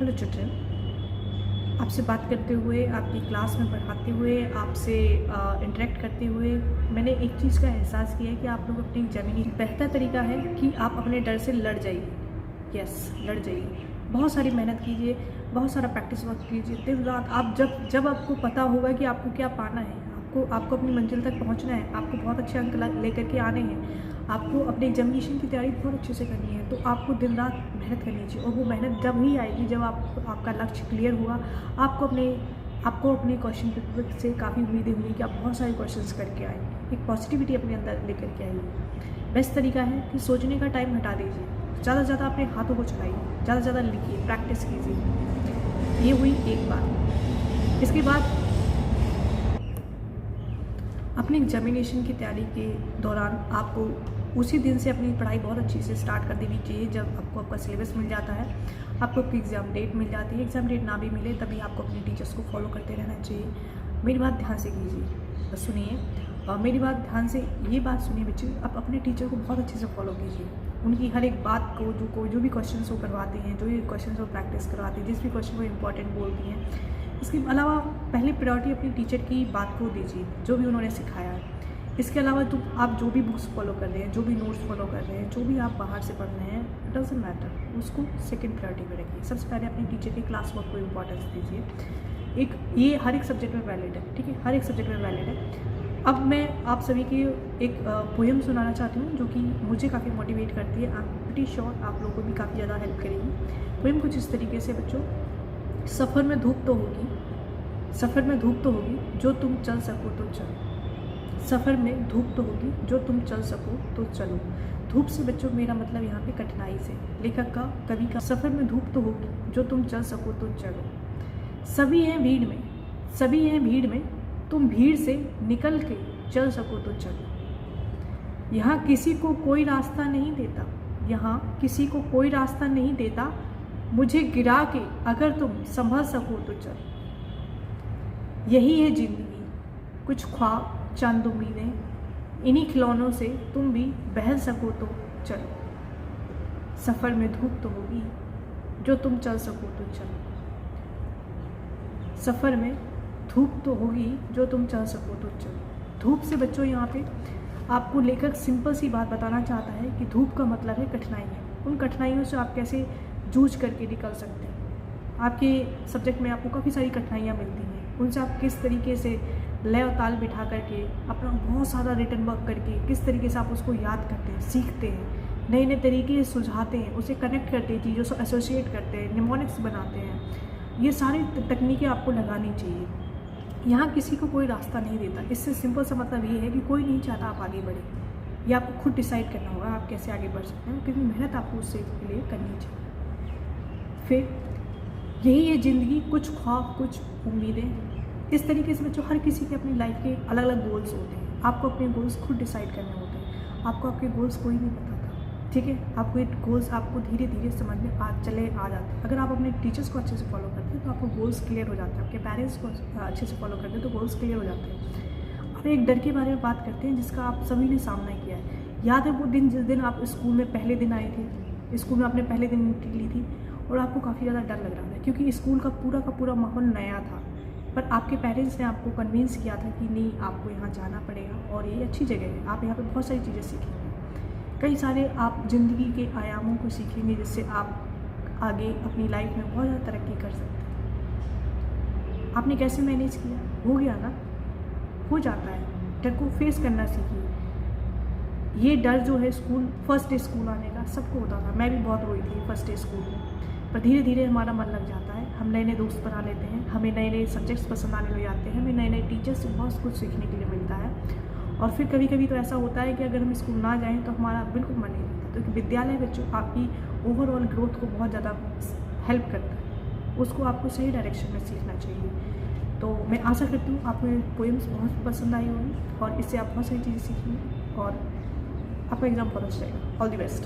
Hello children, आपसे बात करते हुए, आपकी क्लास में पढ़ाते हुए, आपसे इंटरेक्ट करते हुए मैंने एक चीज़ का एहसास किया है कि आप लोग अपनी एग्जामिनेशन बेहतर तरीका है कि आप अपने डर से लड़ जाइए। यस, लड़ जाइए। बहुत सारी मेहनत कीजिए, बहुत सारा प्रैक्टिस वर्क कीजिए दिन रात। आप जब आपको पता होगा कि आपको क्या पाना है, आपको अपनी मंजिल तक पहुंचना है, आपको बहुत अच्छे अंक लेकर के आने हैं, आपको अपने एग्जामिनेशन की तैयारी बहुत अच्छे से करनी है, तो आपको दिन रात मेहनत करनी चाहिए। और वो मेहनत जब ही आएगी जब आपका लक्ष्य क्लियर हुआ। आपको अपने क्वेश्चन पेपर से काफ़ी उम्मीदें हुई कि आप बहुत सारे क्वेश्चंस करके आए, एक पॉजिटिविटी अपने अंदर लेकर के आइए। बेस्ट तरीका है कि सोचने का टाइम हटा दीजिए, ज़्यादा से ज़्यादा अपने हाथों को चलाइए, ज़्यादा से ज़्यादा लिखिए, प्रैक्टिस कीजिए। ये हुई एक बात। इसके बाद अपने एग्जामिनेशन की तैयारी के दौरान आपको उसी दिन से अपनी पढ़ाई बहुत अच्छी से स्टार्ट कर देनी चाहिए। जब आपको आपका सिलेबस मिल जाता है, आपको आपकी एग्ज़ाम डेट मिल जाती है, एग्ज़ाम डेट ना भी मिले तभी आपको अपने टीचर्स को फॉलो करते रहना चाहिए। मेरी बात ध्यान से कीजिए, सुनिए, और मेरी बात ध्यान से ये बात सुनिए बच्चे, आप अपने टीचर को बहुत अच्छे से फॉलो कीजिए। उनकी हर एक बात को जो भी क्वेश्चन वो करवाते हैं, जो भी क्वेश्चन वो प्रैक्टिस करवाते हैं, जिस भी क्वेश्चन को इंपॉर्टेंट बोलती हैं, इसके अलावा पहले प्रायोरिटी अपनी टीचर की बात को दीजिए, जो भी उन्होंने सिखाया है। इसके अलावा आप जो भी बुक्स फॉलो कर रहे हैं, जो भी नोट्स फॉलो कर रहे हैं, जो भी आप बाहर से पढ़ रहे हैं, इट डजंट मैटर, उसको सेकंड प्रायोरिटी में रखिए। सबसे पहले अपनी टीचर के क्लास वर्क को इम्पोर्टेंस दीजिए। ये हर एक सब्जेक्ट में वैलिड है, ठीक है, हर एक सब्जेक्ट में वैलिड है। अब मैं आप सभी की एक पोएम सुनाना चाहती हूँ जो कि मुझे काफ़ी मोटिवेट करती है। आई एम प्रीटी श्योर आप लोगों को भी काफ़ी ज़्यादा हेल्प करेगी। पोएम कुछ इस तरीके से बच्चों, सफ़र में धूप तो होगी जो तुम चल सको तो चलो। सफ़र में धूप तो होगी जो तुम चल सको तो चलो। धूप से बच्चों मेरा मतलब यहाँ पे कठिनाई से, लेखक का, कवि का। सफ़र में धूप तो होगी जो तुम चल सको तो चलो। सभी हैं भीड़ में, तुम भीड़ से निकल के चल सको तो चलो। यहाँ किसी को कोई रास्ता नहीं देता, मुझे गिरा के अगर तुम संभल सको तो चलो। यही है जिंदगी, कुछ ख्वाब, चंद उम्मीदें, इन्हीं खिलौनों से तुम भी बहल सको तो चलो। सफ़र में धूप तो होगी जो तुम चल सको तो चलो। सफ़र में धूप तो होगी जो तुम चल सको तो चलो। धूप से बच्चों यहाँ पे आपको लेखक सिंपल सी बात बताना चाहता है कि धूप का मतलब है कठिनाइयाँ। उन कठिनाइयों से आप कैसे जूझ करके निकल सकते हैं। आपके सब्जेक्ट में आपको काफ़ी सारी कठिनाइयाँ मिलती हैं, उनसे आप किस तरीके से लय और ताल बिठा करके अपना बहुत सारा रिटर्न वर्क करके किस तरीके से आप उसको याद करते हैं, सीखते हैं, नए नए तरीके से सुझाते हैं, उसे कनेक्ट करते हैं, चीज़ों से एसोसिएट करते हैं, निमोनिक्स बनाते हैं। ये सारी तकनीकें आपको लगानी चाहिए। यहाँ किसी को कोई रास्ता नहीं देता। इससे सिंपल सा मतलब ये है कि कोई नहीं चाहता आप आगे बढ़े। ये आपको खुद डिसाइड करना होगा आप कैसे आगे बढ़ सकते हैं, क्योंकि मेहनत आपको उससे के लिए करनी चाहिए। फिर यही है ज़िंदगी, कुछ ख्वाब, कुछ उम्मीदें। इस तरीके से बच्चों हर किसी के अपनी लाइफ के अलग अलग गोल्स होते हैं। आपको अपने गोल्स खुद डिसाइड करने होते हैं। आपको आपके गोल्स कोई नहीं बताता, ठीक है। आपको ये गोल्स आपको धीरे धीरे समझ में आ जाते हैं। अगर आप अपने टीचर्स को अच्छे से फॉलो करते हैं तो आपको गोल्स क्लियर हो जाते हैं। आपके पेरेंट्स को अच्छे से फॉलो करते हैं तो गोल्स क्लियर हो जाते हैं। अब एक डर के बारे में बात करते हैं जिसका आप सभी ने सामना किया है। याद है वो दिन जिस दिन आप स्कूल में पहले दिन आए थे, स्कूल में आपने पहले दिन एंट्री ली थी और आपको काफ़ी ज़्यादा डर लग रहा था क्योंकि स्कूल का पूरा माहौल नया था। पर आपके पेरेंट्स ने आपको कन्विंस किया था कि नहीं, आपको यहाँ जाना पड़ेगा और ये अच्छी जगह है, आप यहाँ पे बहुत सारी चीज़ें सीखेंगे। कई सारे आप ज़िंदगी के आयामों को सीखेंगे जिससे आप आगे अपनी लाइफ में बहुत ज़्यादा तरक्की कर सकते हैं। आपने कैसे मैनेज किया? हो गया ना, हो जाता है। डर को फेस करना सीखिए। ये डर जो है फर्स्ट डे स्कूल आने का सबको होता था। मैं भी बहुत रोई थी फर्स्ट डे स्कूल में, पर धीरे धीरे हमारा मन लग जाता है। हम नए नए दोस्त बना लेते हैं, हमें नए नए सब्जेक्ट्स पसंद आने लग जाते हैं, हमें नए नए टीचर्स से बहुत कुछ सीखने के लिए मिलता है। और फिर कभी कभी तो ऐसा होता है कि अगर हम स्कूल ना जाएं तो हमारा बिल्कुल मन नहीं लगता, क्योंकि विद्यालय बच्चों आपकी ओवरऑल ग्रोथ को बहुत ज़्यादा हेल्प करता है। उसको आपको सही डायरेक्शन में सीखना चाहिए। तो मैं आशा करती हूँ आपको ये पोएम्स बहुत पसंद आई होगी और इससे आप बहुत सारी चीज़ें सीखेंगे और आपका एग्ज़ाम बहुत अच्छा रहेगा। All the best.